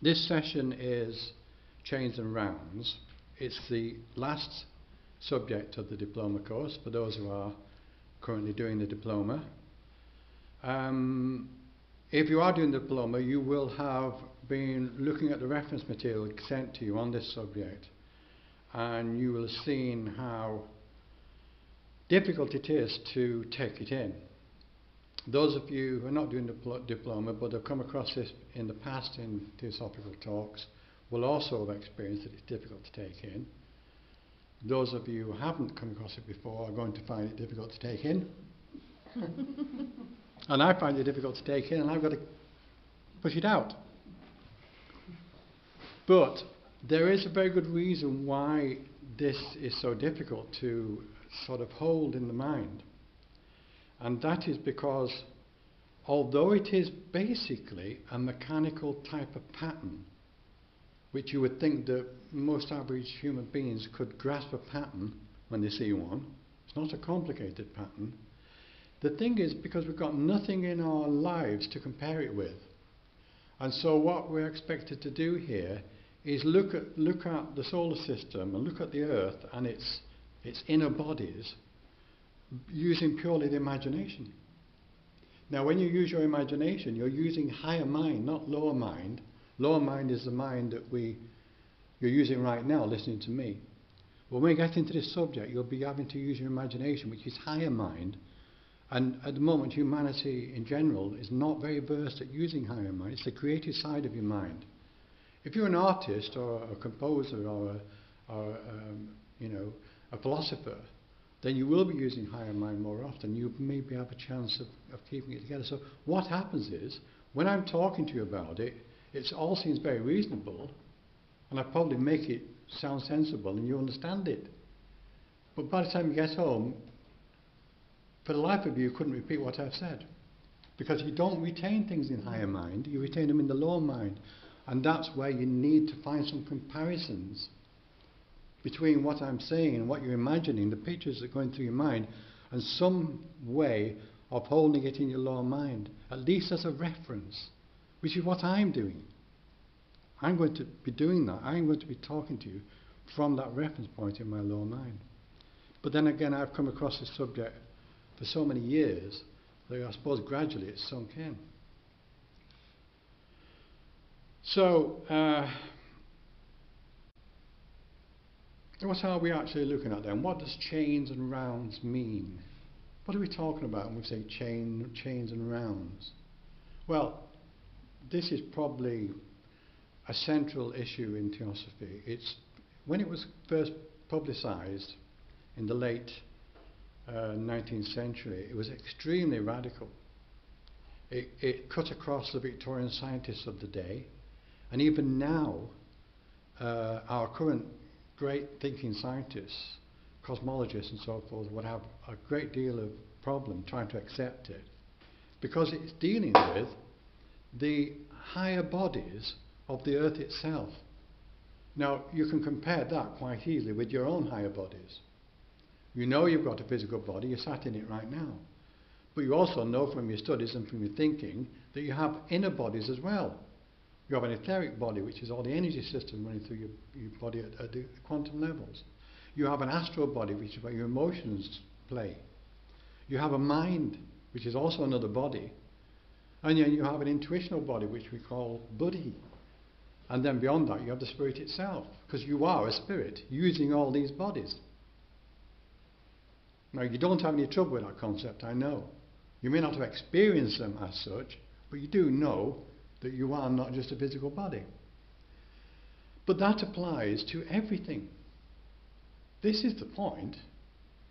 This session is Chains and Rounds. It's the last subject of the Diploma course for those who are currently doing the Diploma. If you are doing the Diploma, you will have been looking at the reference material sent to you on this subject, and you will have seen how difficult it is to take it in. Those of you who are not doing the Diploma but have come across this in the past in Theosophical talks will also have experienced that it's difficult to take in. Those of you who haven't come across it before are going to find it difficult to take in. And I find it difficult to take in, and I've got to push it out. But there is a very good reason why this is so difficult to sort of hold in the mind. And that is because although it is basically a mechanical type of pattern, which you would think that most average human beings could grasp a pattern when they see one, it's not a complicated pattern. The thing is, because we've got nothing in our lives to compare it with, and so what we're expected to do here is look at the solar system and look at the Earth and its inner bodies using purely the imagination. Now when you use your imagination, you're using higher mind, not lower mind. Lower mind is the mind that you're using right now listening to me. When we get into this subject, you'll be having to use your imagination, which is higher mind. And at the moment, humanity in general is not very versed at using higher mind. It's the creative side of your mind. If you're an artist or a composer or a philosopher, then you will be using higher mind more often. You maybe have a chance of keeping it together. So what happens is, when I'm talking to you about it, it all seems very reasonable, and I probably make it sound sensible and you understand it. But by the time you get home, for the life of you, you couldn't repeat what I've said. Because you don't retain things in higher mind, you retain them in the lower mind. And that's where you need to find some comparisons between what I'm saying and what you're imagining, the pictures that are going through your mind, and some way of holding it in your lower mind, at least as a reference, which is what I'm doing. I'm going to be doing that. I'm going to be talking to you from that reference point in my lower mind. But then again, I've come across this subject for so many years that I suppose gradually it's sunk in. So, what are we actually looking at then? What does chains and rounds mean? What are we talking about when we say chains and rounds? Well, this is probably a central issue in Theosophy. When it was first publicized in the late 19th century, it was extremely radical. It cut across the Victorian scientists of the day, and even now our current great thinking scientists, cosmologists and so forth, would have a great deal of problem trying to accept it, because it's dealing with the higher bodies of the Earth itself. Now you can compare that quite easily with your own higher bodies. You know you've got a physical body, you're sat in it right now. But you also know from your studies and from your thinking that you have inner bodies as well. You have an etheric body, which is all the energy system running through your body at the quantum levels. You have an astral body, which is where your emotions play. You have a mind, which is also another body. And then you have an intuitional body, which we call buddhi. And then beyond that, you have the spirit itself, because you are a spirit using all these bodies. Now, you don't have any trouble with that concept, I know. You may not have experienced them as such, but you do know that you are not just a physical body. But that applies to everything. This is the point.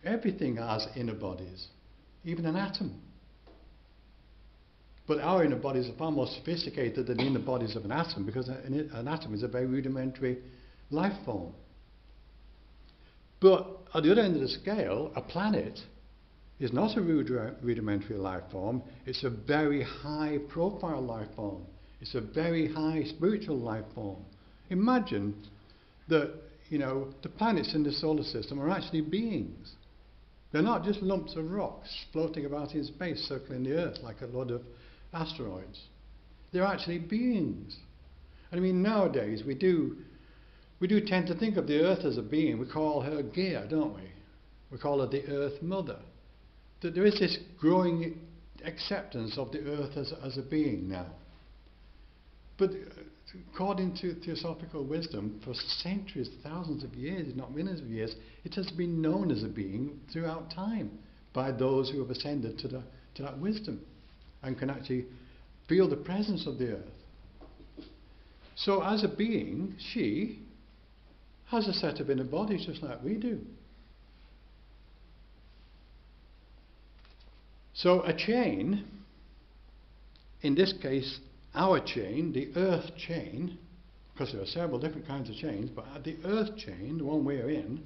Everything has inner bodies, even an atom. But our inner bodies are far more sophisticated than the inner bodies of an atom, because an atom is a very rudimentary life form. But at the other end of the scale, a planet is not a rudimentary life form, it's a very high profile life form. It's a very high spiritual life form. Imagine that, the planets in the solar system are actually beings. They're not just lumps of rocks floating about in space, circling the Earth like a lot of asteroids. They're actually beings. I mean, nowadays we do tend to think of the earth as a being. We call her Gaia, don't we? We call her the Earth Mother. That there is this growing acceptance of the earth as a being now. But according to Theosophical wisdom, for centuries, thousands of years, if not millions of years, it has been known as a being throughout time by those who have ascended to that wisdom and can actually feel the presence of the earth. So as a being, she has a set of inner bodies just like we do. So a chain, in this case our chain, the earth chain, because there are several different kinds of chains, but the earth chain, the one we're in,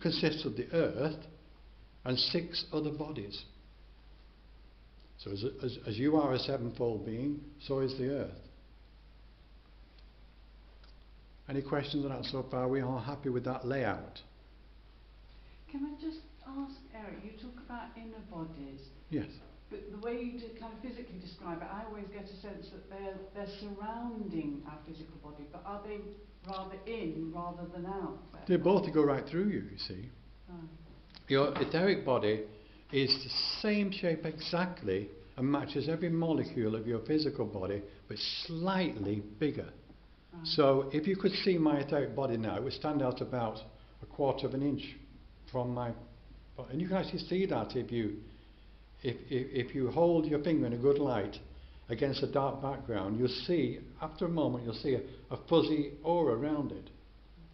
consists of the earth and 6 other bodies. So as you are a sevenfold being, so is the earth. Any questions on that so far? We are happy with that layout? Can I just ask, Eric, you talk about inner bodies. Yes. But the way you kind of physically describe it, I always get a sense that they're surrounding our physical body, but are they rather in rather than out? They both go right through you see. Oh. Your etheric body is the same shape exactly and matches every molecule of your physical body, but slightly bigger. Right. So if you could see my etheric body now, it would stand out about 1/4 of an inch from my body. And you can actually see that if you hold your finger in a good light against a dark background, you'll see, after a moment, you'll see a fuzzy aura around it.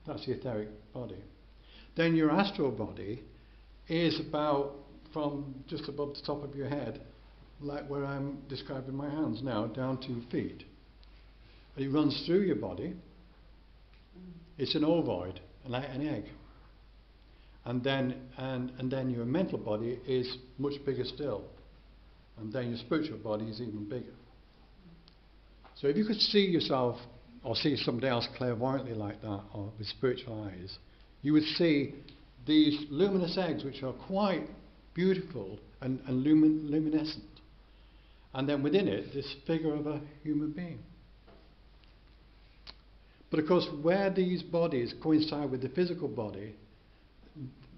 That's the etheric body. Then your astral body is about from just above the top of your head, like where I'm describing my hands now, down to your feet. And it runs through your body. It's an ovoid, like an egg. And then your mental body is much bigger still. And then your spiritual body is even bigger. So if you could see yourself, or see somebody else clairvoyantly like that, or with spiritual eyes, you would see these luminous eggs which are quite beautiful and luminescent. And then within it, this figure of a human being. But of course, where these bodies coincide with the physical body,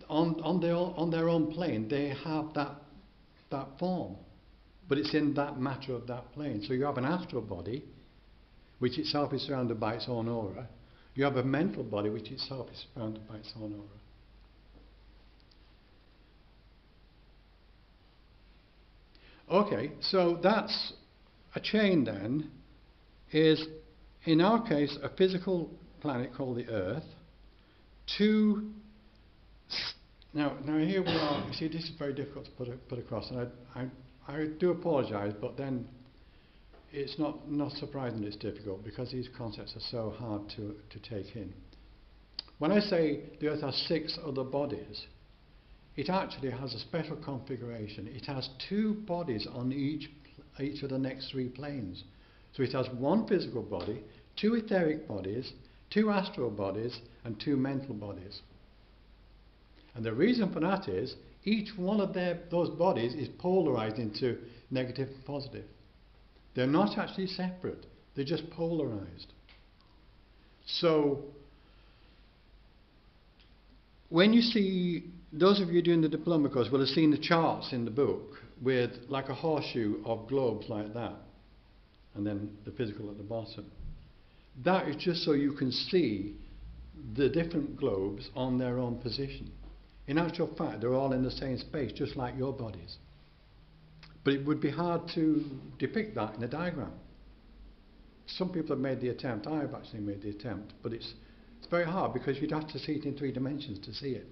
on their own plane, they have that form, but it's in that matter of that plane. So you have an astral body, which itself is surrounded by its own aura. You have a mental body, which itself is surrounded by its own aura. Okay, so that's a chain then, is in our case a physical planet called the Earth, now here we are. You see, this is very difficult to put across, and I do apologise, but then it's not surprising it's difficult because these concepts are so hard to take in. When I say the Earth has 6 other bodies, it actually has a special configuration. It has 2 bodies on each of the next 3 planes. So it has 1 physical body, 2 etheric bodies, 2 astral bodies, and 2 mental bodies. And the reason for that is each one of those bodies is polarized into negative and positive. They're not actually separate, they're just polarized. So when you see, those of you doing the Diploma course will have seen the charts in the book with like a horseshoe of globes like that, and then the physical at the bottom. That is just so you can see the different globes on their own position. In actual fact, they're all in the same space, just like your bodies. But it would be hard to depict that in a diagram. Some people have made the attempt. I have actually made the attempt, but it's very hard because you'd have to see it in 3 dimensions to see it.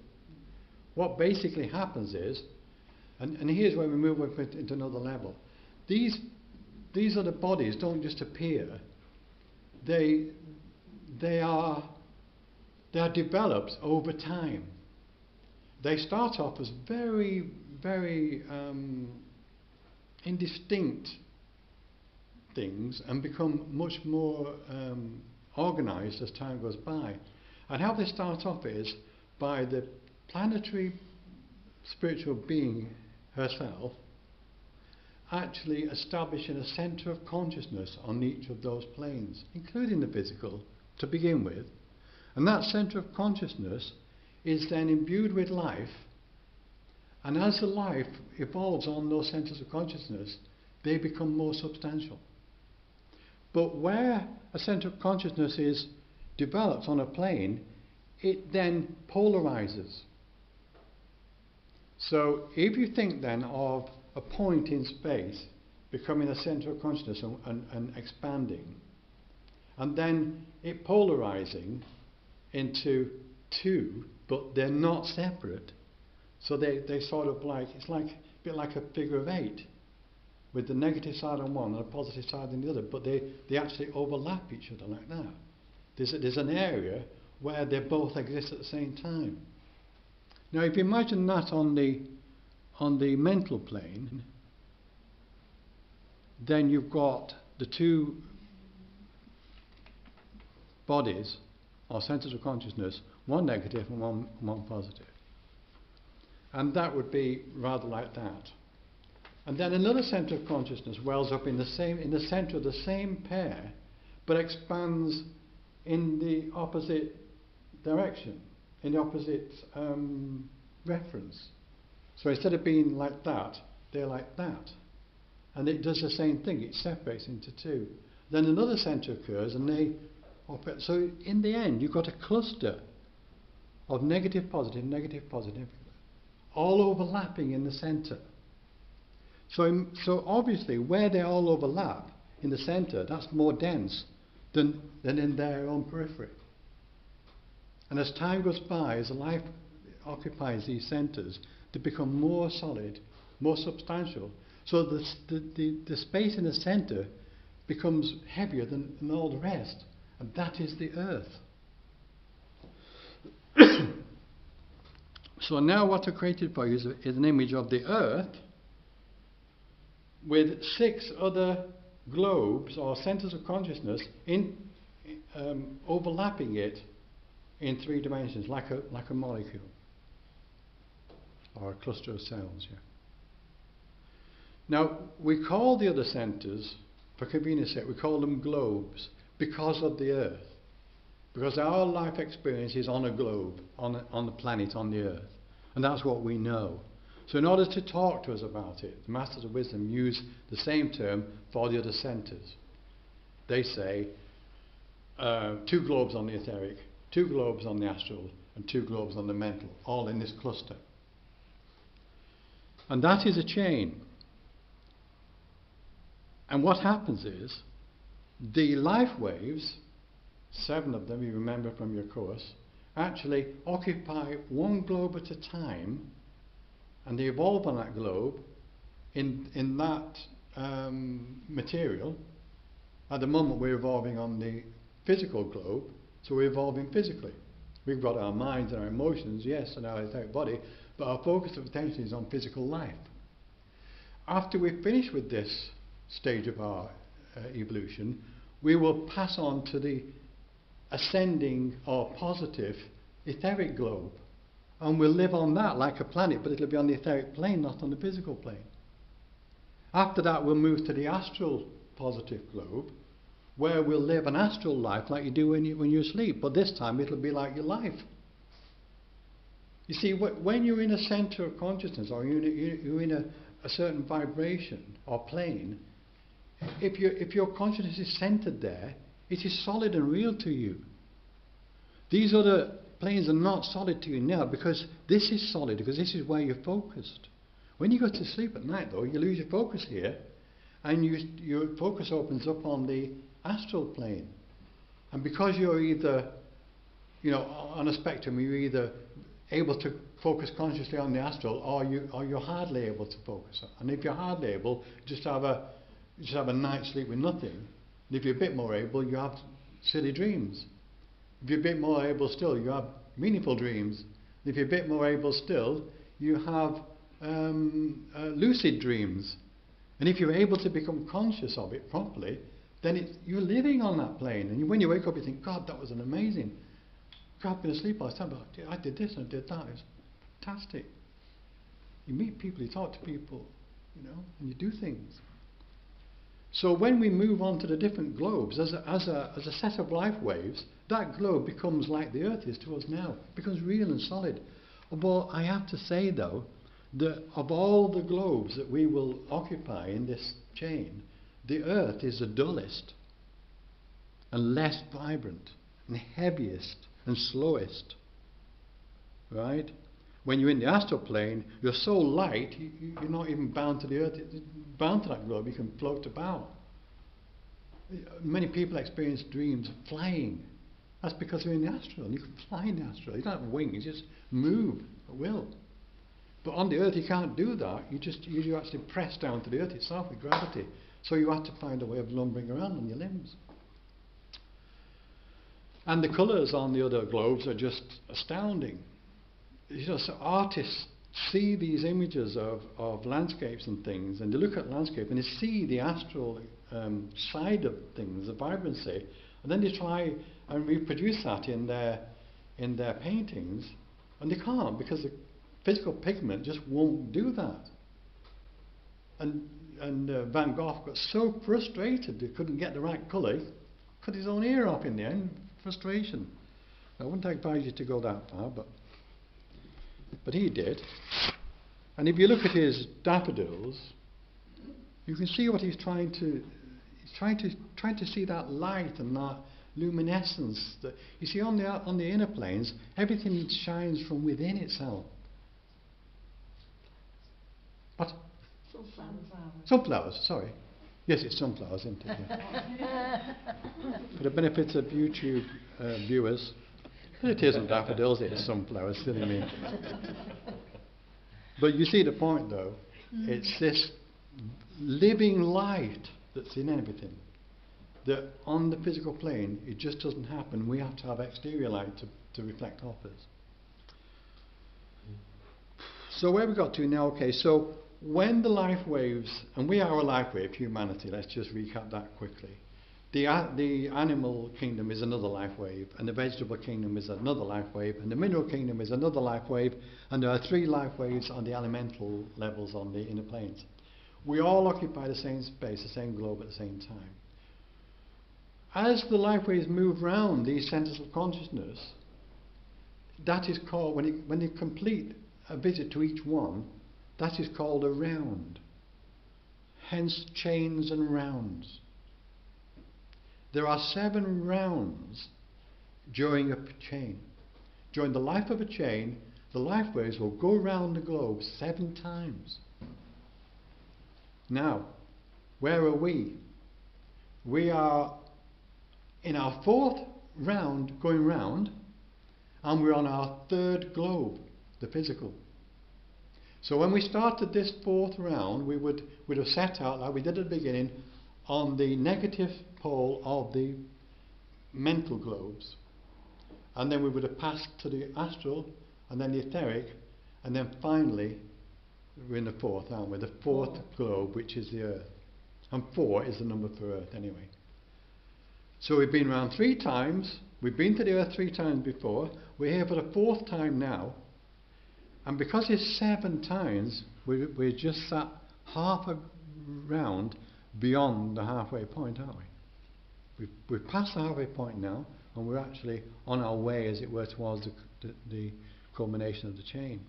What basically happens is, and here's where we move into another level. These other bodies don't just appear. They are developed over time. They start off as very, very indistinct things and become much more organized as time goes by. And how they start off is by the planetary spiritual being herself actually establishing a centre of consciousness on each of those planes, including the physical, to begin with. And that centre of consciousness is then imbued with life, and as the life evolves on those centres of consciousness, they become more substantial. But where a centre of consciousness is developed on a plane, it then polarizes. So if you think then of a point in space becoming a centre of consciousness and expanding, and then it polarizing into two, but they're not separate, so they sort of like, it's like a bit like a figure of eight, with the negative side on one and the positive side on the other, but they actually overlap each other like that. There's an area where they both exist at the same time. Now if you imagine that on the mental plane, then you've got the two bodies or centres of consciousness, one negative and one positive. And that would be rather like that. And then another centre of consciousness wells up in the centre of the same pair, but expands in the opposite direction, in the opposite reference. So instead of being like that, they're like that. And it does the same thing, it separates into two. Then another centre occurs and they operate. So in the end you've got a cluster of negative, positive, all overlapping in the centre. So obviously where they all overlap in the centre, that's more dense than in their own periphery. And as time goes by, as the life occupies these centres, they become more solid, more substantial. So the space in the centre becomes heavier than all the rest, and that is the earth. So now what I created for you is an image of the earth with 6 other globes or centres of consciousness overlapping it in 3 dimensions, like a molecule or a cluster of cells. Yeah. Now we call the other centres, for convenience sake, we call them globes because of the earth. Because our life experience is on a globe, on the planet, on the earth. And that's what we know. So in order to talk to us about it, the Masters of Wisdom use the same term for the other centres. They say 2 globes on the etheric, 2 globes on the astral, and 2 globes on the mental, all in this cluster. And that is a chain. And what happens is, the life waves, 7 of them, you remember from your course, actually occupy one globe at a time, and they evolve on that globe in that material. At the moment we're evolving on the physical globe, so we're evolving physically. We've got our minds and our emotions, yes, and our etheric body, but our focus of attention is on physical life. After we finish with this stage of our evolution, we will pass on to the ascending or positive etheric globe, and we'll live on that like a planet, but it'll be on the etheric plane, not on the physical plane. After that we'll move to the astral positive globe, where we'll live an astral life like you do when you sleep, but this time it'll be like your life. You see, when you're in a centre of consciousness, or you're in a certain vibration or plane, if your consciousness is centred there, it is solid and real to you. These other planes are not solid to you now, because this is solid, because this is where you're focused. When you go to sleep at night though, you lose your focus here, and your focus opens up on the astral plane. And because you're either, on a spectrum, you're either able to focus consciously on the astral, or you're hardly able to focus. And if you're hardly able, just have a night's sleep with nothing. And if you're a bit more able, you have silly dreams. If you're a bit more able still, you have meaningful dreams. And if you're a bit more able still, you have lucid dreams. And if you're able to become conscious of it properly, then you're living on that plane. And when you wake up, you think, God, that was an amazing. I've been asleep last time, but I did this and I did that. It was fantastic. You meet people, you talk to people, and you do things. So when we move on to the different globes, as a set of life waves, that globe becomes like the Earth is to us now. It becomes real and solid. But I have to say though, that of all the globes that we will occupy in this chain, the Earth is the dullest and less vibrant and heaviest and slowest. Right? When you're in the astral plane, you're so light, you're not even bound to the Earth, bound to that globe, you can float about. Many people experience dreams of flying. That's because they're in the astral, and you can fly in the astral. You don't have wings, you just move at will. But on the Earth you can't do that, you actually press down to the Earth itself with gravity. So you have to find a way of lumbering around on your limbs. And the colours on the other globes are just astounding. So artists see these images of landscapes and things, and they look at landscape and they see the astral side of things, the vibrancy, and then they try and reproduce that in their paintings, and they can't because the physical pigment just won't do that. And Van Gogh got so frustrated he couldn't get the right colour, he cut his own ear off in the end. Frustration. I wouldn't advise you to go that far, but he did. And if you look at his daffodils, you can see what he's trying to see that light and that luminescence. That you see on the inner planes, everything shines from within itself. What? Sunflowers. Sorry. Yes, it's sunflowers, isn't it? Yeah. For the benefit of YouTube viewers, it isn't daffodils, it's sunflowers, silly me. But you see the point though, it's this living light that's in everything. That on the physical plane, it just doesn't happen. We have to have exterior light to reflect off us. So where we got to now, okay, so when the life waves, and we are a life wave, humanity, let's just recap that quickly. The animal kingdom is another life wave, and the vegetable kingdom is another life wave, and the mineral kingdom is another life wave, and there are 3 life waves on the elemental levels on the inner planes. We all occupy the same space, the same globe at the same time. As the life waves move round these centres of consciousness, that is called, when you complete a visit to each one, that is called a round. Hence chains and rounds. There are 7 rounds during a chain. During the life of a chain, the life waves will go round the globe 7 times. Now, where are we? We are in our 4th round going round, and we're on our 3rd globe, the physical. So when we started this 4th round, we'd have set out, like we did at the beginning, on the negative pole of the mental globes. And then we would have passed to the astral, and then the etheric, and then finally, we're in the 4th, aren't we? The 4th globe, which is the Earth. And 4 is the number for Earth anyway. So we've been around 3 times, we've been to the Earth 3 times before, we're here for the 4th time now. And because it's 7 times, we're just sat half a round beyond the halfway point, aren't we? We've passed the halfway point now, and we're actually on our way, as it were, towards the culmination of the chain.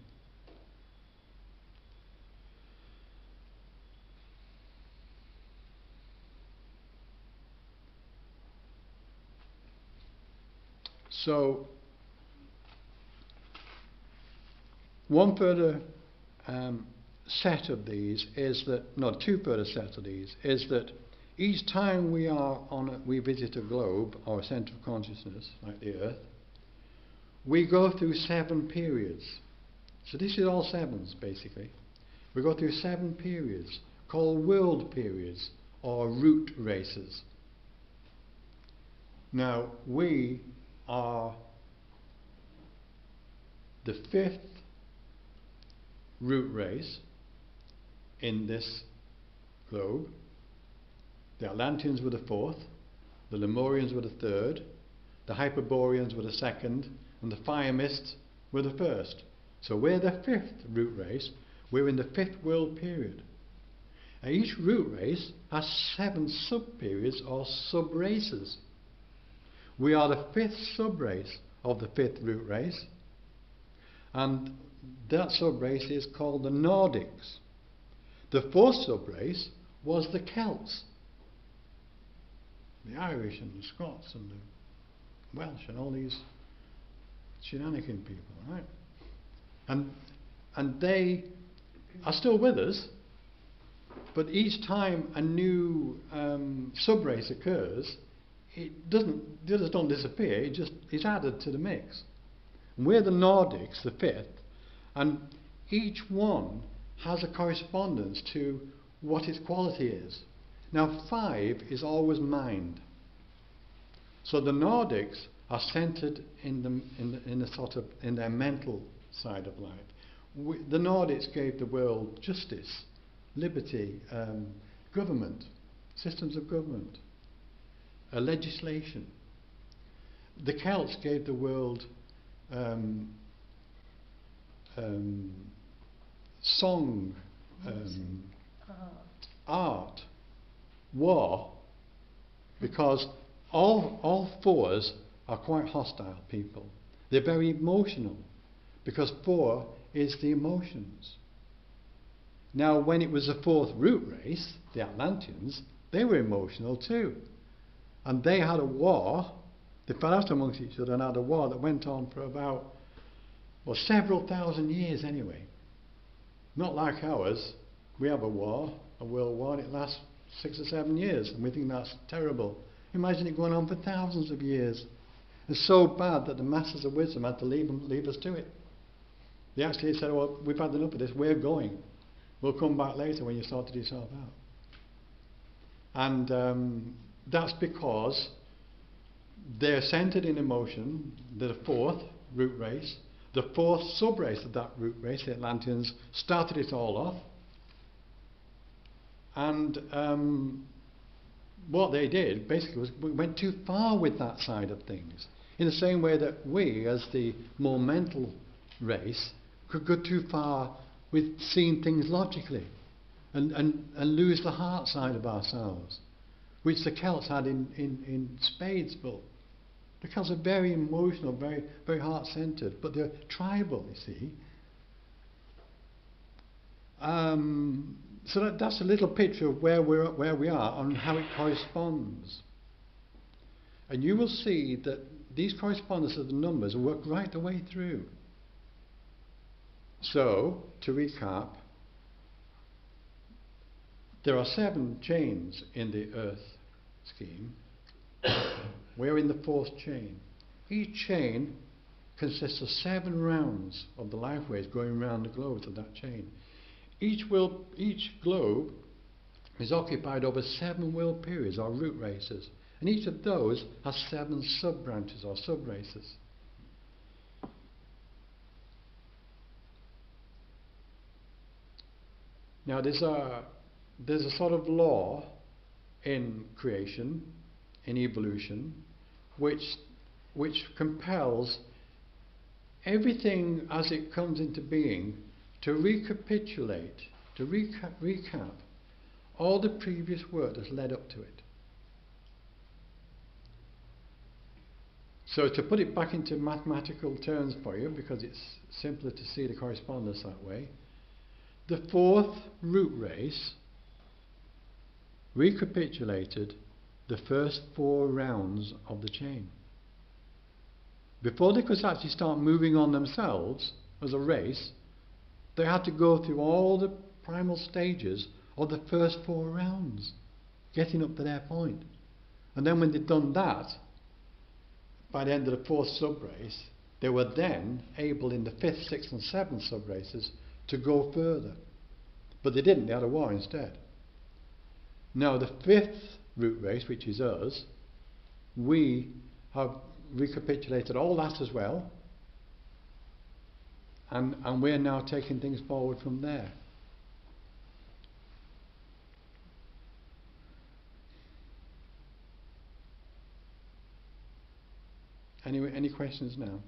So, one further set of these is that, no, 2 further sets of these, is that each time we visit a globe or a centre of consciousness, like the Earth, we go through 7 periods. So this is all 7s basically. We go through 7 periods called world periods or root races. Now we are the 5th root race in this globe. The Atlanteans were the 4th, the Lemurians were the 3rd, the Hyperboreans were the 2nd, and the Fire Mists were the 1st. So we're the 5th root race, we're in the 5th world period. Each root race has 7 sub-periods or sub-races. We are the 5th sub-race of the 5th root race, and that sub-race is called the Nordics. The 4th sub-race was the Celts, the Irish and the Scots and the Welsh and all these shenanigan people, right? And they are still with us, but each time a new sub-race occurs, the others don't disappear, it's added to the mix. And we're the Nordics, the 5th, and each one has a correspondence to what its quality is. Now 5 is always mind. So the Nordics are centered in their mental side of life. The Nordics gave the world justice, liberty, government, systems of government, legislation. The Celts gave the world song, art, war, because all 4s are quite hostile people. They're very emotional, because 4 is the emotions. Now, when it was the 4th root race, the Atlanteans, they were emotional too. And they had a war, they fell out amongst each other and had a war that went on for about, well, several thousand years anyway. Not like ours. We have a war, a world war, and it lasts 6 or 7 years, and we think that's terrible. Imagine it going on for thousands of years. It's so bad that the masters of wisdom had to leave us to it. They actually said, well, we've had enough of this, we're going. We'll come back later when you sorted yourself out. And that's because they're centered in emotion. They're the 4th root race. The 4th sub-race of that root race, the Atlanteans, started it all off. And what they did basically was we went too far with that side of things. In the same way that we, as the more mental race, could go too far with seeing things logically and lose the heart side of ourselves, which the Celts had in spades. But the Celts are very emotional, very, very heart-centered, but they're tribal, you see. So that's a little picture of where we are and how it corresponds. And you will see that these correspondences of the numbers work right the way through. So, to recap, there are 7 chains in the Earth scheme. We're in the 4th chain. Each chain consists of 7 rounds of the life waves going around the globe of that chain. Each globe is occupied over 7 world periods or root races, and each of those has 7 sub-branches or sub-races. Now there's a sort of law in creation, in evolution, which compels everything as it comes into being to recapitulate, to recap all the previous work that's led up to it. So to put it back into mathematical terms for you, because it's simpler to see the correspondence that way, the 4th root race recapitulated the first 4 rounds of the chain. Before they could actually start moving on themselves as a race, they had to go through all the primal stages of the first 4 rounds, getting up to their point. And then when they'd done that, by the end of the 4th sub-race, they were then able in the 5th, 6th and 7th sub-races to go further. But they didn't, they had a war instead. Now the 5th root race, which is us, we have recapitulated all that as well, and we're now taking things forward from there. Any questions now?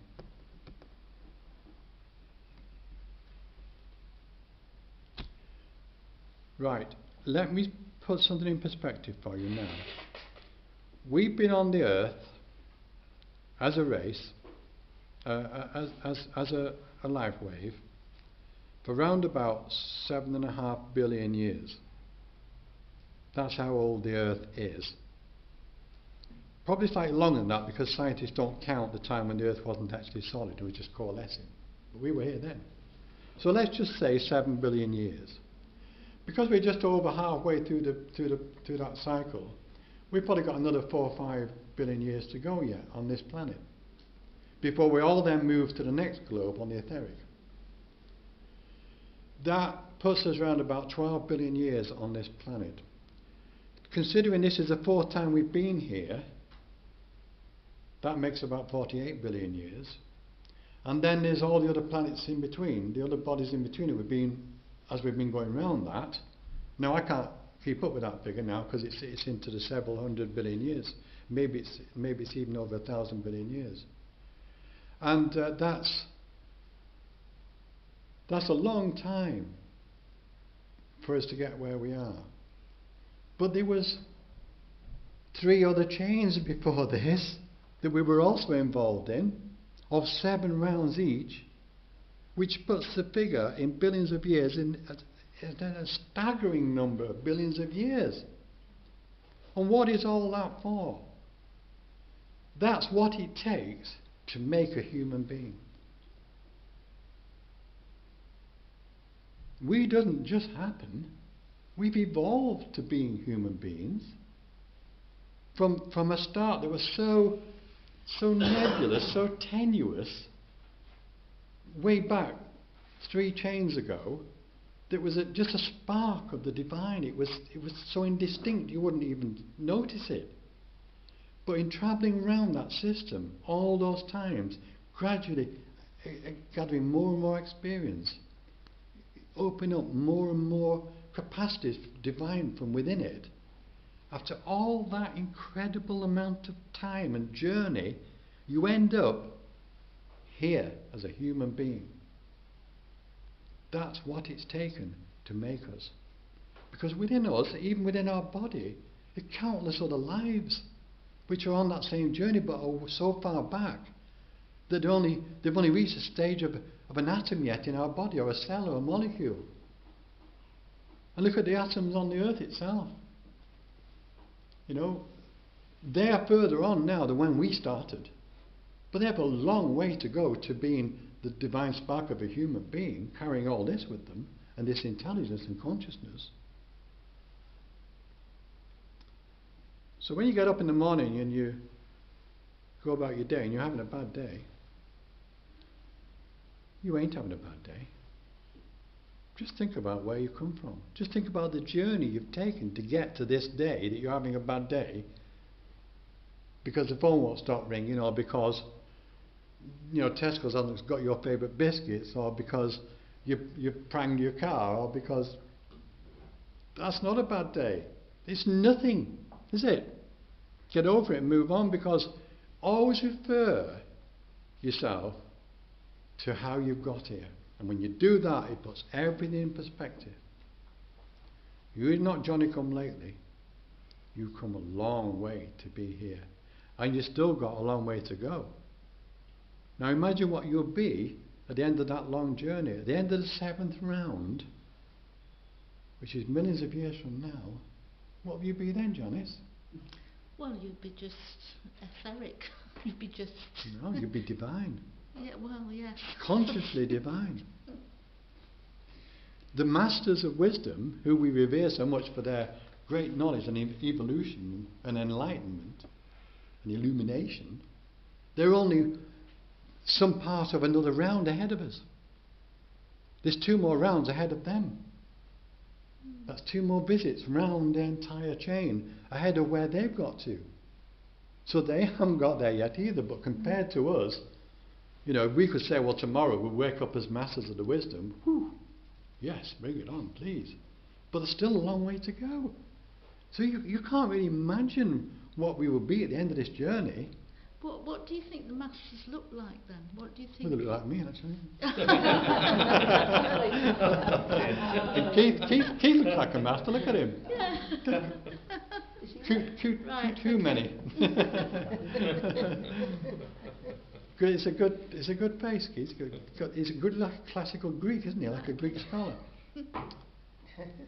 Right. let me put something in perspective for you now. We've been on the earth as a race, as a life wave, for round about 7.5 billion years. That's how old the earth is. Probably slightly longer than that, because scientists don't count the time when the earth wasn't actually solid, it was just coalescing. But we were here then. So let's just say 7 billion years. Because we're just over halfway through that cycle, we've probably got another 4 or 5 billion years to go yet on this planet, before we all then move to the next globe on the etheric. That puts us around about 12 billion years on this planet. Considering this is the 4th time we've been here, that makes about 48 billion years. And then there's all the other planets in between, the other bodies in between that as we've been going around that. Now I can't keep up with that figure now, because it's into the several 100 billion years. Maybe it's even over 1,000 billion years. And that's a long time for us to get where we are. But there was 3 other chains before this that we were also involved in, of 7 rounds each, which puts the figure in billions of years in a staggering number of billions of years. And what is all that for? That's what it takes to make a human being. We doesn't just happen. We've evolved to being human beings from a start that was so nebulous, so tenuous, way back 3 chains ago. That was just a spark of the divine. It was so indistinct you wouldn't even notice it. But in travelling around that system all those times, gradually gathering more and more experience, opening up more and more capacities divine from within it, after all that incredible amount of time and journey, you end up here as a human being. That's what it's taken to make us. Because within us, even within our body, are countless other lives which are on that same journey but are so far back that they've only reached a stage of an atom yet in our body, or a cell or a molecule. And look at the atoms on the earth itself. You know, they are further on now than when we started. But they have a long way to go to being the divine spark of a human being, carrying all this with them, and this intelligence and consciousness. So when you get up in the morning and you go about your day and you're having a bad day, you ain't having a bad day. Just think about where you come from. Just think about the journey you've taken to get to this day that you're having a bad day, because the phone won't stop ringing, or because Tesco's hasn't got your favourite biscuits, or because you pranged your car, or because... That's not a bad day. It's nothing, is it? Get over it and move on, because always refer yourself to how you've got here. And when you do that, it puts everything in perspective. You're not Johnny come lately. You've come a long way to be here. And you've still got a long way to go. Now imagine what you'll be at the end of that long journey. At the end of the 7th round, which is millions of years from now, what will you be then, Janice? Well, you'd be just etheric. You'd be just... No, you'd be divine. Yeah, well, yes. Consciously divine. The masters of wisdom, who we revere so much for their great knowledge and evolution and enlightenment and illumination, they're only some part of another round ahead of us. There's 2 more rounds ahead of them. That's 2 more visits round the entire chain ahead of where they've got to. So they haven't got there yet either, but compared to us, we could say, well, tomorrow we'll wake up as masters of the wisdom. Whew, yes, bring it on, please. But there's still a long way to go. So you can't really imagine what we will be at the end of this journey. What do you think the masters look like then? What do you think? Well, they look like me, actually. and Keith looks like a master. Look at him. Yeah. Too many. It's a good face, Keith. He's a good like classical Greek, isn't he? Like a Greek scholar.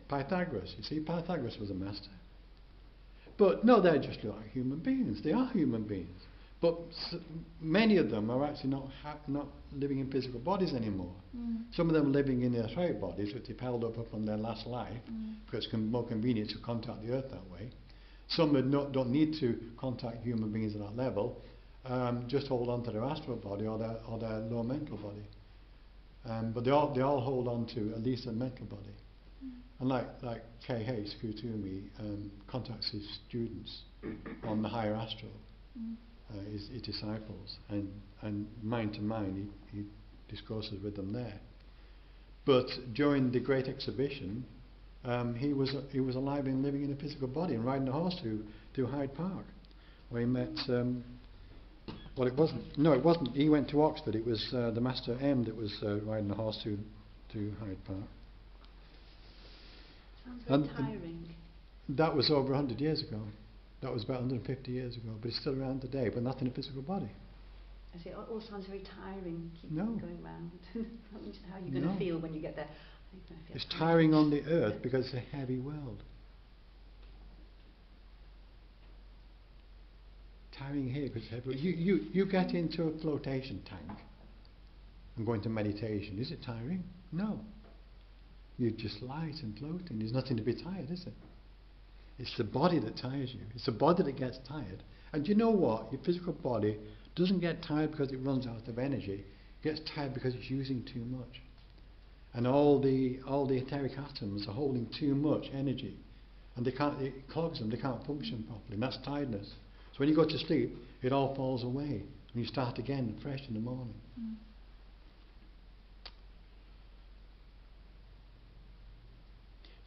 Pythagoras. You see, Pythagoras was a master. But no, they're just like human beings. They are human beings. But many of them are actually not living in physical bodies anymore. Some of them are living in etheric bodies, which they've held up on their last life, because it's more convenient to contact the earth that way. Some don't need to contact human beings at that level, just hold on to their astral body or their low mental body. But they all hold on to at least a mental body. And like K.H. Kutumi contacts his students on the higher astral. His disciples, and mind to mind he discourses with them there. But during the Great Exhibition, he was alive and living in a physical body and riding a horse to Hyde Park, where he met. Well, it wasn't. No, it wasn't. He went to Oxford. It was the Master M that was riding a horse to Hyde Park. Sounds very tiring. That was over 100 years ago. That was about 150 years ago, but it's still around today, but not in a physical body. I say, it all sounds very tiring, keep No. going round. How are you going to feel when you get there? It's tiring on the earth because it's a heavy world. Tiring here because it's heavy. You get into a flotation tank and go into meditation. Is it tiring? No. You're just light and floating. There's nothing to be tired, is it? It's the body that tires you. It's the body that gets tired. And you know what? Your physical body doesn't get tired because it runs out of energy. It gets tired because it's using too much. And all the etheric atoms are holding too much energy. And it clogs them, they can't function properly. And that's tiredness. So when you go to sleep, it all falls away. And you start again fresh in the morning.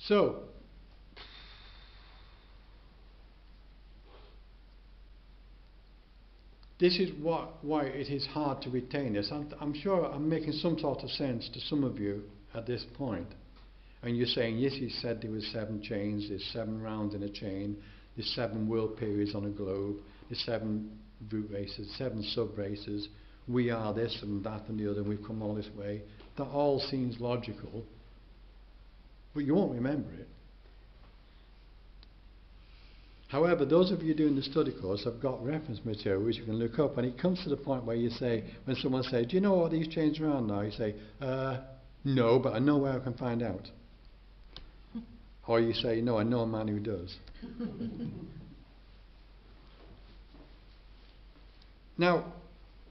So, this is why it is hard to retain this. I'm sure I'm making some sort of sense to some of you at this point. And you're saying, yes, he said there was 7 chains, there's 7 rounds in a chain, there's 7 world periods on a globe, there's 7 root races, 7 sub-races, we are this and that and the other, and we've come all this way. That all seems logical, but you won't remember it. However, those of you doing the study course have got reference material which you can look up, and it comes to the point where you say, when someone says, do you know what these chains are around now? You say, no, but I know where I can find out. Or you say, no, I know a man who does. Now,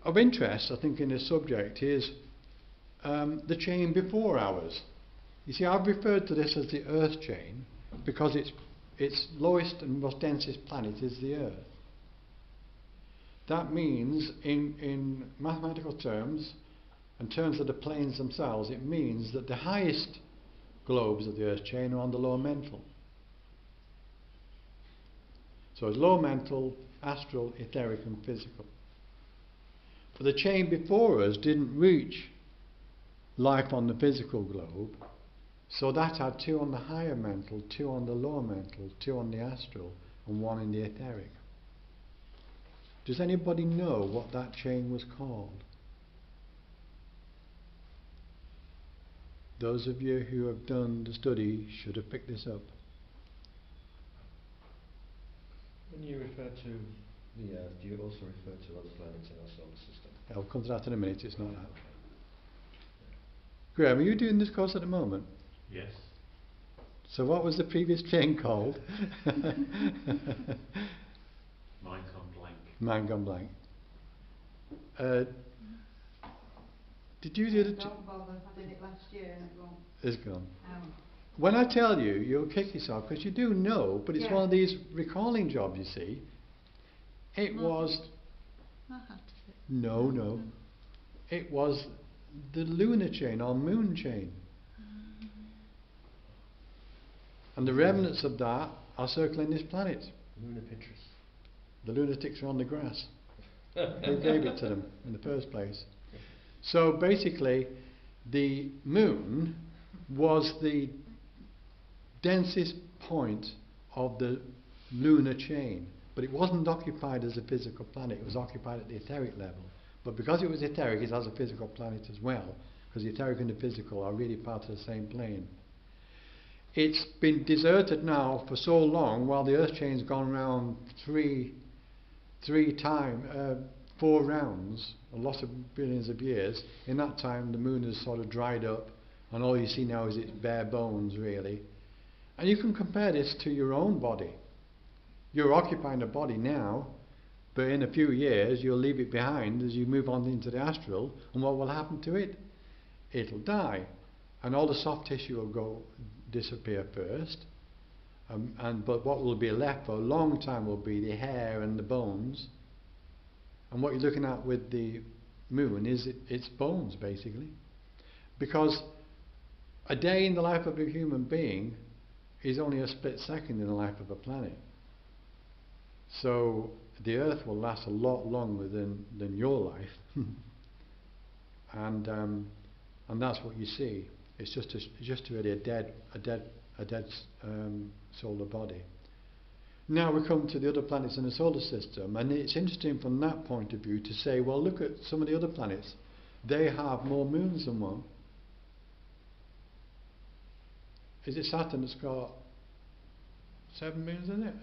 of interest, I think, in this subject is the chain before ours. You see, I've referred to this as the Earth chain because its lowest and most densest planet is the Earth. That means, in mathematical terms, in terms of the planes themselves, it means that the highest globes of the Earth chain are on the lower mental. So it's low mental, astral, etheric and physical. But the chain before us didn't reach life on the physical globe, so that had 2 on the higher mental, 2 on the lower mental, 2 on the astral and 1 in the etheric. Does anybody know what that chain was called? Those of you who have done the study should have picked this up. When you refer to the Earth, do you also refer to other planets in our solar system? I'll come to that in a minute, it's not that. Graham, are you doing this course at the moment? Yes. So what was the previous chain called? Mind gone blank. Mind gone blank. Did you do the... Don't bother, I did it last year and it won't. It's gone. When I tell you, you'll kick yourself because you do know, but it's one of these recalling jobs, you see. It was... No. It was the lunar chain or moon chain. And the remnants of that are circling this planet. Lunar Pinterest. The lunatics are on the grass. Who gave it to them in the first place? So basically, the moon was the densest point of the lunar chain, but it wasn't occupied as a physical planet. It was occupied at the etheric level. But because it was etheric, it has a physical planet as well, because the etheric and the physical are really part of the same plane. It's been deserted now for so long, while the Earth chain's gone round four rounds, a lot of billions of years. In that time, the moon has sort of dried up, and all you see now is its bare bones, really. And you can compare this to your own body. You're occupying a body now, but in a few years you'll leave it behind as you move on into the astral, and what will happen to it? It'll die, and all the soft tissue will disappear first, but what will be left for a long time will be the hair and the bones. And what you're looking at with the moon is its bones, basically, because a day in the life of a human being is only a split second in the life of a planet. So the Earth will last a lot longer than your life, and that's what you see. It's just really a dead solar body. Now we come to the other planets in the solar system, and it's interesting from that point of view to say, well, look at some of the other planets. They have more moons than one. Is it Saturn that's got 7 moons in it?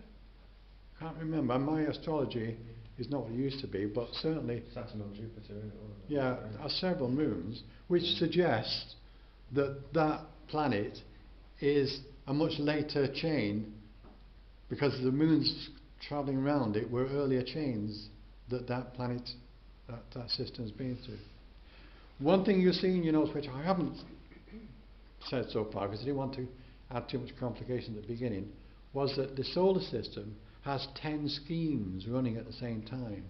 Can't remember. My astrology is not what it used to be, but certainly Saturn or Jupiter, isn't it? yeah, there are several moons, which suggests that that planet is a much later chain, because the moons travelling around it were earlier chains that planet, that system's been through. One thing you'll see in your notes, which I haven't said so far because I didn't want to add too much complication at the beginning, was that the solar system has 10 schemes running at the same time,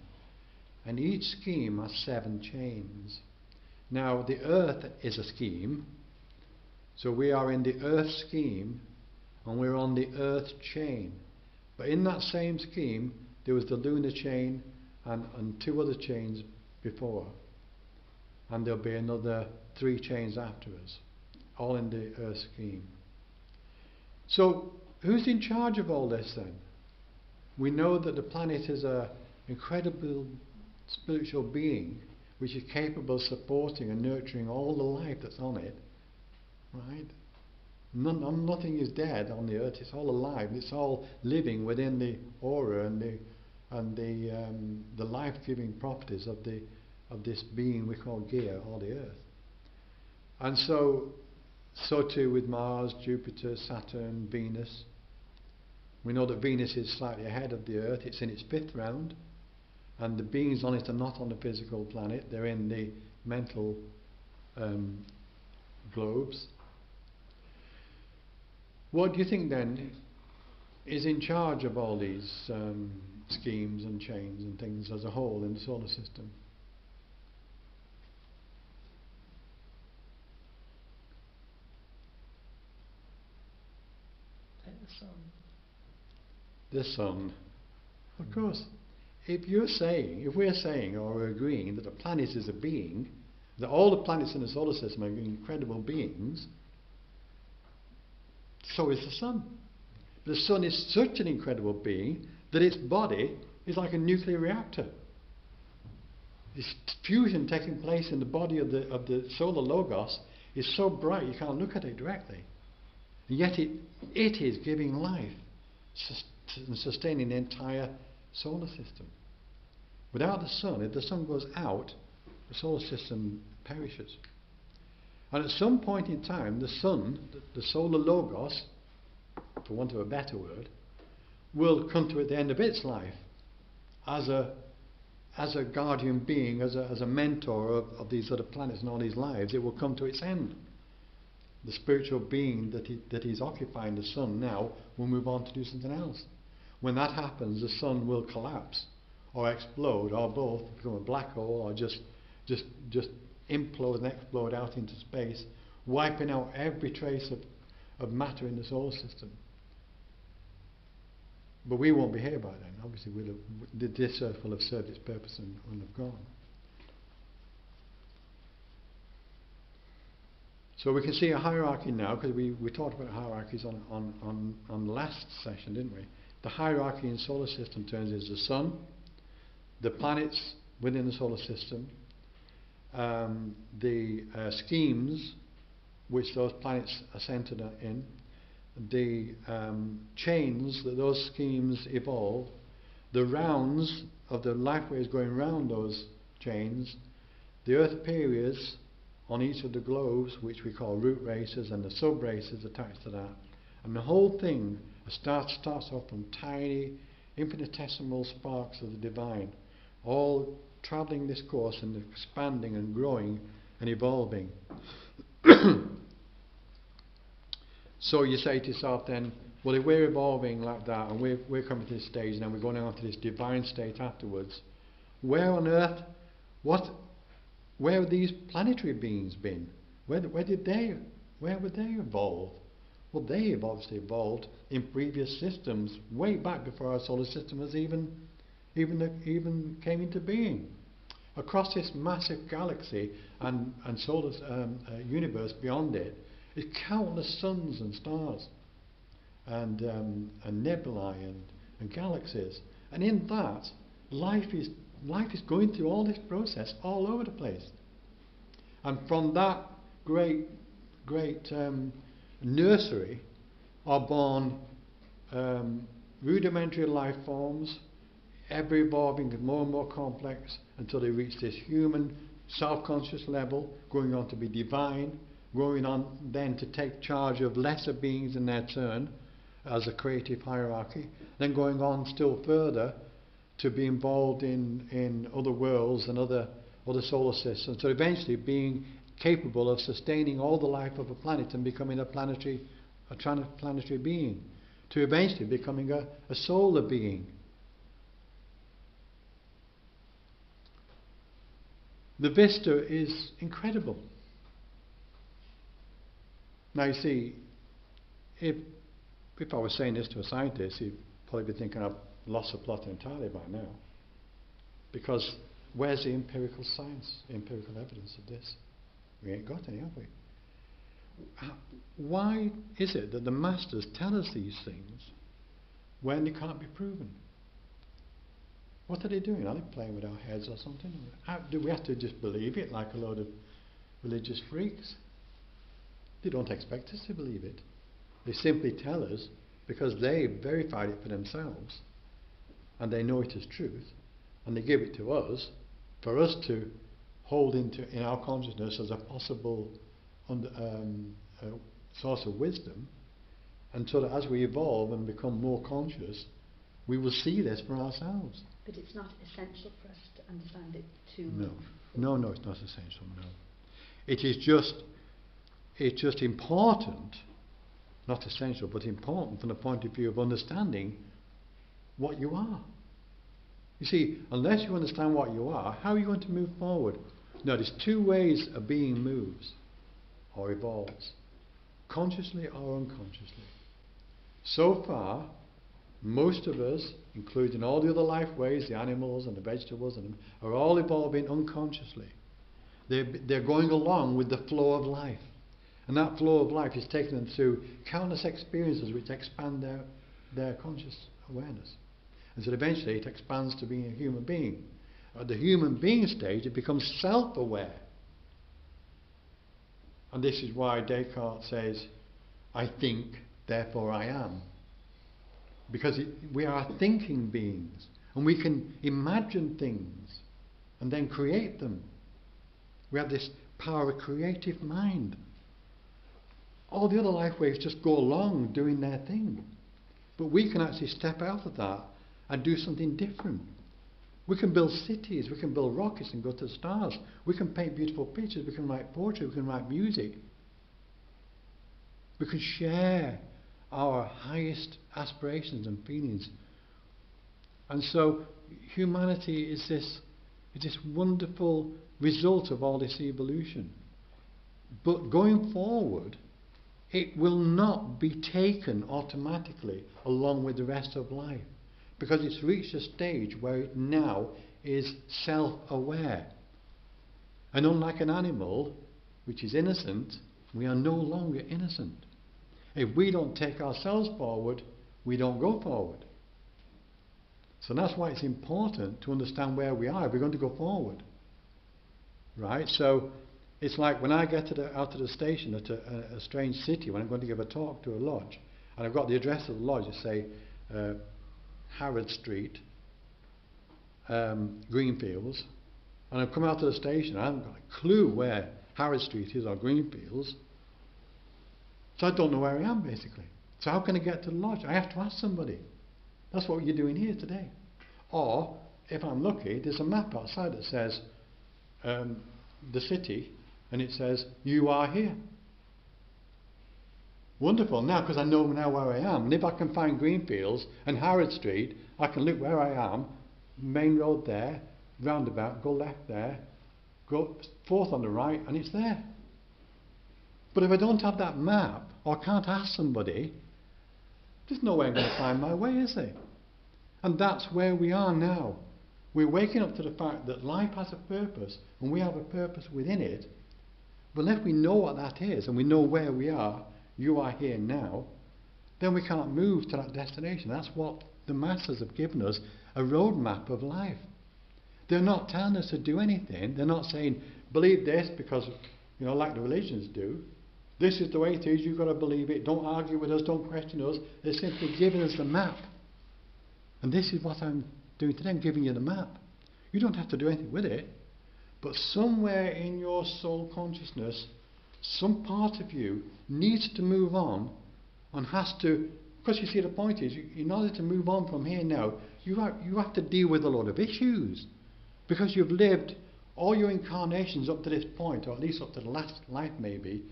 and each scheme has 7 chains. Now the Earth is a scheme, so we are in the Earth scheme and we're on the Earth chain, but in that same scheme there was the lunar chain and 2 other chains before, and there'll be another 3 chains after us, all in the Earth scheme. So who's in charge of all this then? We know that the planet is an incredible spiritual being which is capable of supporting and nurturing all the life that's on it, right? Nothing is dead on the Earth. It's all alive. It's all living within the aura and the life-giving properties of this being we call Gaia, or the Earth. And so too with Mars, Jupiter, Saturn, Venus. We know that Venus is slightly ahead of the Earth. It's in its 5th round, and the beings on it are not on the physical planet. They're in the mental globes. What do you think then is in charge of all these schemes and chains and things as a whole in the solar system? The sun. The sun. Of course. If we're saying or we're agreeing that a planet is a being, that all the planets in the solar system are incredible beings, so is the sun. The sun is such an incredible being that its body is like a nuclear reactor. This fusion taking place in the body of the solar logos is so bright you can't look at it directly. And yet it is giving life and sustaining the entire solar system. Without the sun, if the sun goes out, the solar system perishes. And at some point in time, the sun, the solar logos, for want of a better word, will come to the end of its life as a guardian being, as a mentor of these other planets and all these lives. It will come to its end. The spiritual being that is occupying the sun now will move on to do something else. When that happens, the sun will collapse or explode, or both, become a black hole, or just implode and explode out into space, wiping out every trace of matter in the solar system. But we won't be here by then. Obviously, this earth will have served its purpose and will have gone. So we can see a hierarchy now, because we talked about hierarchies on the last session, didn't we? The hierarchy in solar system terms is the sun, the planets within the solar system, the schemes which those planets are centered in, the chains that those schemes evolve, the rounds of the life waves going around those chains, the earth periods on each of the globes, which we call root races, and the sub races attached to that. And the whole thing starts off from tiny, infinitesimal sparks of the divine, all travelling this course and expanding and growing and evolving. So you say to yourself then, well, if we're evolving like that and we're coming to this stage and then we're going on to this divine state afterwards, where on earth, where have these planetary beings been? Where would they evolve? Well, they obviously evolved in previous systems, way back before our solar system was even came into being. Across this massive galaxy and solar universe beyond it, is countless suns and stars, and nebulae and galaxies, and in that, life is going through all this process all over the place. And from that great nursery are born rudimentary life forms, ever evolving and more complex until they reach this human self-conscious level, going on to be divine, going on then to take charge of lesser beings in their turn as a creative hierarchy, then going on still further to be involved in other worlds and other solar systems, so eventually being capable of sustaining all the life of a planet and becoming a planetary being, to eventually becoming a solar being. The vista is incredible. Now you see, if I was saying this to a scientist, he'd probably be thinking I've lost the plot entirely by now. Because where's the empirical science, empirical evidence of this? We ain't got any, have we? Why is it that the masters tell us these things when they can't be proven? What are they doing? Are they playing with our heads or something? Do we have to just believe it like a load of religious freaks? They don't expect us to believe it. They simply tell us because they verified it for themselves and they know it is truth, and they give it to us for us to hold in our consciousness as a possible source of wisdom, and so that as we evolve and become more conscious, we will see this for ourselves. But it's not essential for us to understand it to No, it's not essential, no. It's just important, not essential, but important from the point of view of understanding what you are. You see, unless you understand what you are, how are you going to move forward? Now, there's two ways a being moves or evolves, consciously or unconsciously. So far, most of us, including all the other life waves, the animals and the vegetables, are all evolving unconsciously. They're going along with the flow of life. And that flow of life is taking them through countless experiences which expand their conscious awareness. And so eventually it expands to being a human being. At the human being stage, it becomes self-aware. And this is why Descartes says, I think, therefore I am. Because we are thinking beings, and we can imagine things and then create them. We have this power of creative mind. All the other life waves just go along doing their thing. But we can actually step out of that and do something different. We can build cities, we can build rockets and go to the stars. We can paint beautiful pictures, we can write poetry, we can write music. We can share our highest aspirations and feelings. And so humanity is this wonderful result of all this evolution. But going forward, it will not be taken automatically along with the rest of life. because it's reached a stage where it now is self-aware. And unlike an animal, which is innocent, we are no longer innocent. If we don't take ourselves forward, we don't go forward. So that's why it's important to understand where we are if we're going to go forward. Right? So it's like when I get out of the station at a strange city, when I'm going to give a talk to a lodge, and I've got the address of the lodge, I say Harrod Street, Greenfields, and I've come out of the station, I haven't got a clue where Harrod Street is or Greenfields, so I don't know where I am basically. So how can I get to the lodge? I have to ask somebody. That's what you're doing here today. Or, if I'm lucky, there's a map outside that says the city, and it says, you are here. Wonderful, now because I know now where I am, and if I can find Greenfields and Harrod Street, I can look where I am, main road there, roundabout, go left there, go forth on the right, and it's there. But if I don't have that map, or can't ask somebody, there's no way I'm going to find my way, is there? And that's where we are now. We're waking up to the fact that life has a purpose, and we have a purpose within it. But if we know what that is, and we know where we are, you are here now, then we can't move to that destination. That's what the Masters have given us, a roadmap of life. They're not telling us to do anything. They're not saying, believe this because, like the religions do. This is the way it is, you've got to believe it. Don't argue with us, don't question us. They're simply giving us the map. And this is what I'm doing today. I'm giving you the map. You don't have to do anything with it. But somewhere in your soul consciousness, some part of you needs to move on and has to, because you see the point is, in order to move on from here now, you have to deal with a lot of issues. Because you've lived all your incarnations up to this point, or at least up to the last life maybe,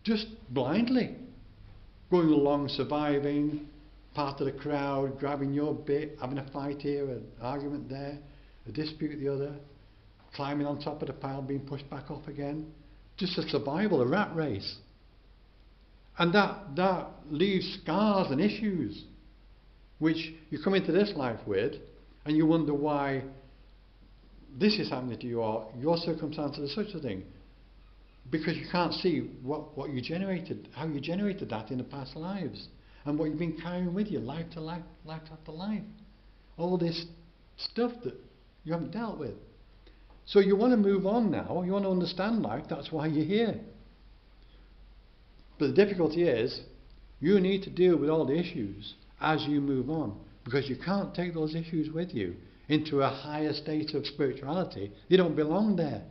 just blindly. Going along, surviving, part of the crowd, grabbing your bit, having a fight here, an argument there, a dispute the other, climbing on top of the pile, being pushed back off again. Just a survival, a rat race. And that leaves scars and issues, which you come into this life with, and you wonder why this is happening to you, or your circumstances are such a thing. Because you can't see what you generated, how you generated that in the past lives, and what you've been carrying with you, life to life, life after life. All this stuff that you haven't dealt with. So you want to move on now, you want to understand life, that's why you're here. But the difficulty is, you need to deal with all the issues as you move on, because you can't take those issues with you into a higher state of spirituality. They don't belong there.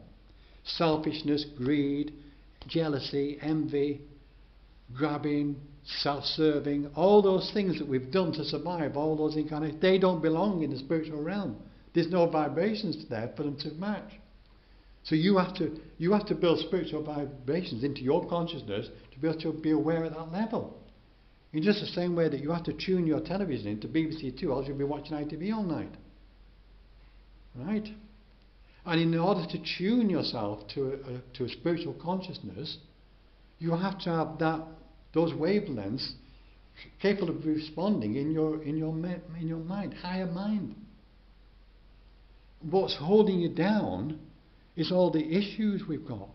Selfishness, greed, jealousy, envy, grabbing, self-serving, all those things that we've done to survive, all those incarnations, they don't belong in the spiritual realm. There's no vibrations there for them to match. So you have to build spiritual vibrations into your consciousness to be able to be aware at that level. In just the same way that you have to tune your television into BBC Two, else you'll be watching ITV all night. Right? And in order to tune yourself to a spiritual consciousness, you have to have those wavelengths capable of responding in your mind, higher mind. What's holding you down is all the issues we've got.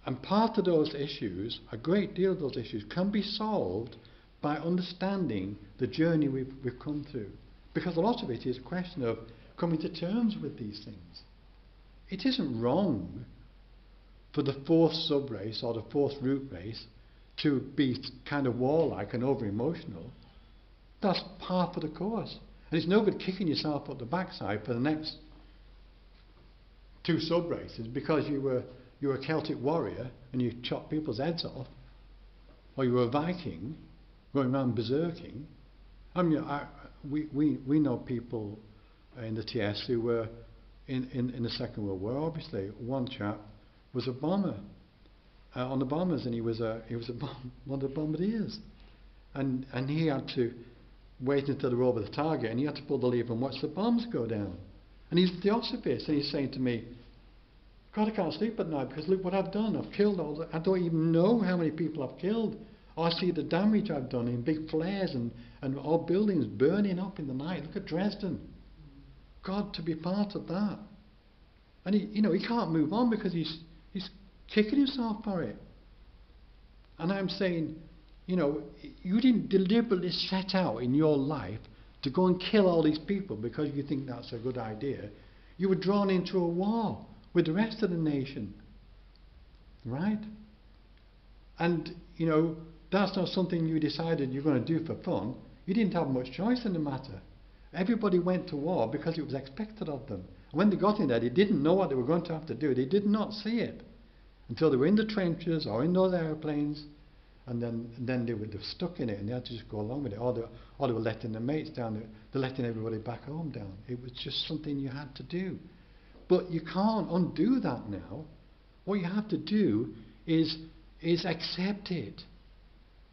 And part of those issues, a great deal of those issues, can be solved by understanding the journey we've come through. Because a lot of it is a question of coming to terms with these things. It isn't wrong for the fourth sub-race or the fourth root race to be kind of warlike and over-emotional. That's part of the course. And it's no good kicking yourself up the backside for the next two sub-races because you were a Celtic warrior and you chopped people's heads off, or you were a Viking going around berserking. I mean, we know people in the TS who were in the Second World War. Obviously, one chap was a bomber on the bombers, and he was one of the bombardiers, and he had to wait until they were over the target, and he had to pull the lever and watch the bombs go down. And he's a Theosophist, and he's saying to me, God, I can't sleep at night because look what I've done. I've killed I don't even know how many people I've killed. Or I see the damage I've done in big flares and all buildings burning up in the night. Look at Dresden. God, to be part of that. And he can't move on because he's kicking himself for it. And I'm saying, you didn't deliberately set out in your life to go and kill all these people because you think that's a good idea. You were drawn into a war with the rest of the nation. Right? And, that's not something you decided you're going to do for fun. You didn't have much choice in the matter. Everybody went to war because it was expected of them. And when they got in there, they didn't know what they were going to have to do. They did not see it until they were in the trenches or in those aeroplanes, and then they were stuck in it and they had to just go along with it. Or they were letting their mates down. They're letting everybody back home down. It was just something you had to do. But you can't undo that now. What you have to do is accept it.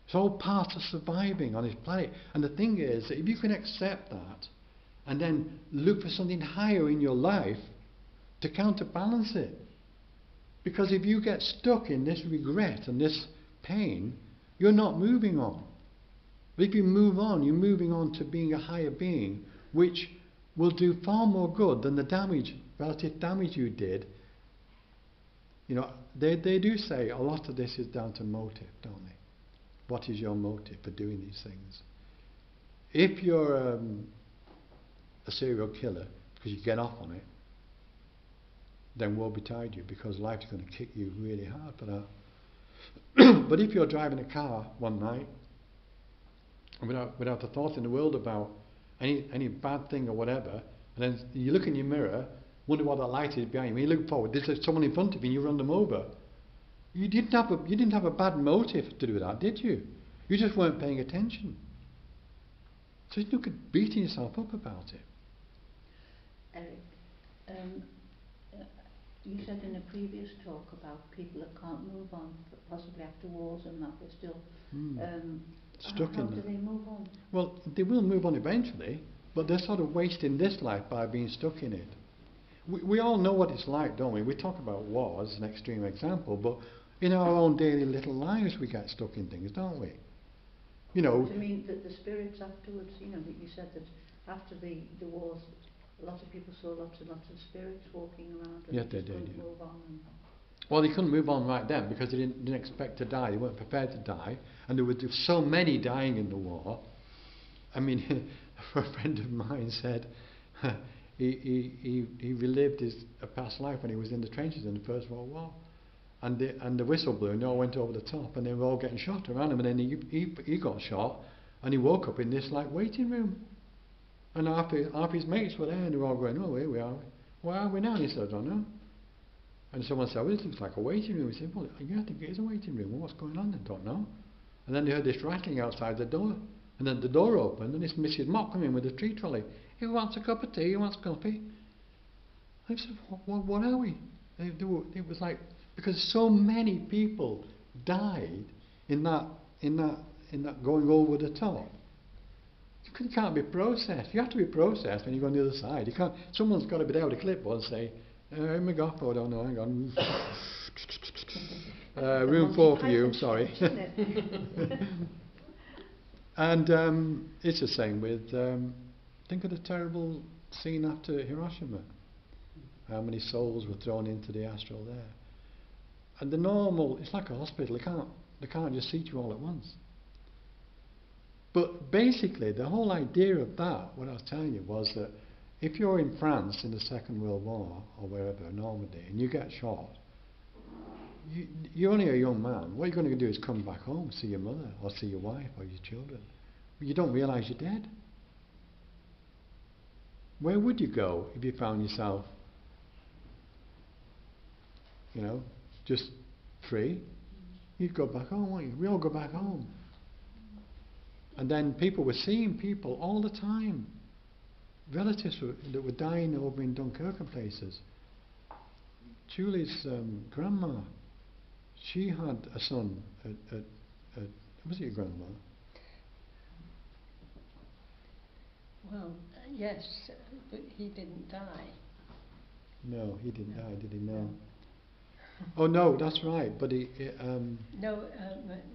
It's all part of surviving on this planet. And the thing is that if you can accept that and then look for something higher in your life to counterbalance it. Because if you get stuck in this regret and this pain, you're not moving on. But if you move on, you're moving on to being a higher being, which will do far more good than the relative damage you did. They do say a lot of this is down to motive, don't they? What is your motive for doing these things? If you're a serial killer because you get off on it, then woe betide you, because life's going to kick you really hard for that. But if you're driving a car one night without a thought in the world about any bad thing or whatever, and then you look in your mirror, wonder what that light is behind you. When you look forward, there's someone in front of you and you run them over. You didn't have a bad motive to do that, did you? You just weren't paying attention. So you look at beating yourself up about it. Eric, you said in a previous talk about people that can't move on, possibly after wars and that they're still stuck how in do that. they move on? Well, they will move on eventually, but they're sort of wasting this life by being stuck in it. We all know what it's like, don't we? We talk about war as an extreme example, but in our own daily little lives we get stuck in things, don't we? Do you mean that the spirits afterwards, that you said that after the wars, a lot of people saw lots and lots of spirits walking around and Yes, they they did, couldn't yeah. move on. Well, they couldn't move on right then because they didn't expect to die. They weren't prepared to die, and there were so many dying in the war. I mean, a friend of mine said he relived a past life when he was in the trenches in the First World War, and the whistle blew and they all went over the top and they were all getting shot around him, and then he got shot and he woke up in this waiting room, and half his mates were there and they were all going, oh, here we are. Where are we now? And he said, I don't know. And someone said, well, this looks like a waiting room. He said, well, yeah, I think it is a waiting room. Well, what's going on? I don't know. And then they heard this rattling outside the door. And then the door opened and this Mrs. Mott came in with a tree trolley. Who wants a cup of tea? Who wants coffee? I said, what are we? It was like, because so many people died in that going over the top. You can't be processed. You have to be processed when you go on the other side. You can't. Someone's got to be there with a clipboard and say, "Hey, my God, oh no, hang on. Room 4 for you. Sorry." And it's the same with. Think of the terrible scene after Hiroshima. How many souls were thrown into the astral there? And the normal, it's like a hospital. They can't just seat you all at once. But basically, the whole idea of that, what I was telling you, was that if you're in France in the Second World War, or wherever, Normandy, and you get shot, you're only a young man. What you're going to do is come back home, see your mother, or see your wife, or your children. But you don't realise you're dead. Where would you go if you found yourself, just free? You'd go back home, wouldn't you? We all go back home. And then people were seeing people all the time. Relatives that were dying over in Dunkirk and places. Julie's grandma, she had a son at was it your grandma? Well, yes, but he didn't die. No, he didn't die, did he? No. Oh no, that's right. But No,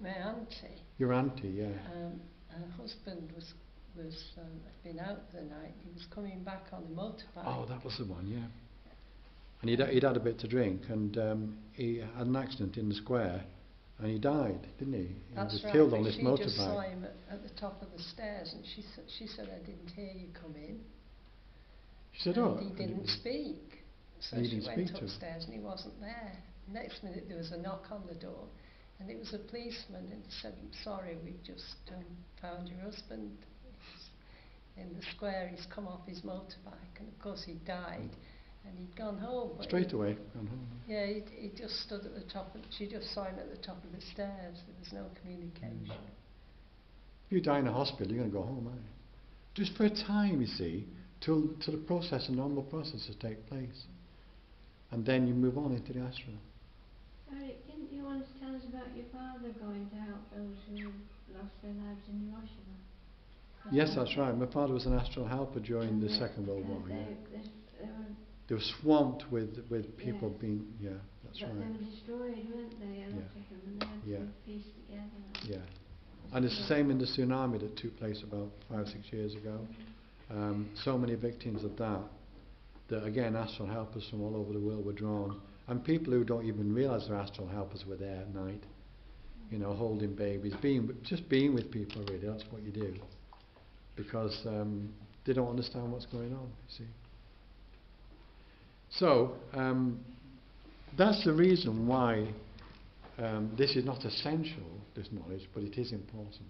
my auntie, your auntie, yeah. her husband had been out the night. He was coming back on the motorbike. Oh, that was the one, yeah. And he'd had a bit to drink, and he had an accident in the square, and he died, didn't he? That's he was right, killed but on this she motorbike. just saw him at the top of the stairs, and she said, I didn't hear you come in. She said, And "Oh." he didn't speak. So And he she didn't went speak to him. upstairs and he wasn't there. Next minute there was a knock on the door, and it was a policeman, and he said, sorry, we've just found your husband in the square. He's come off his motorbike, and of course he died, and he'd gone home. But Straight away, gone home. yeah, he just stood at the top. She just saw him at the top of the stairs. There was no communication. If you die in a hospital, you're going to go home, aren't you? Just for a time, you see, till the process, the normal processes take place. And then you move on into the astral. Eric, didn't you want to tell us about your father going to help those who lost their lives in Hiroshima? Yes, that's right. My father was an astral helper during the Second World War. Yeah. They were swamped with people being, yeah, that's but right. they were destroyed, weren't they? A lot of them, and they had to piece together. Yeah. And it's the same in the tsunami that took place about 5-6 years ago. So many victims of that again, astral helpers from all over the world were drawn. And people who don't even realise they're astral helpers were there at night, you know, holding babies, just being with people, really. That's what you do. Because they don't understand what's going on, you see. So, that's the reason why this is not essential, this knowledge, but it is important.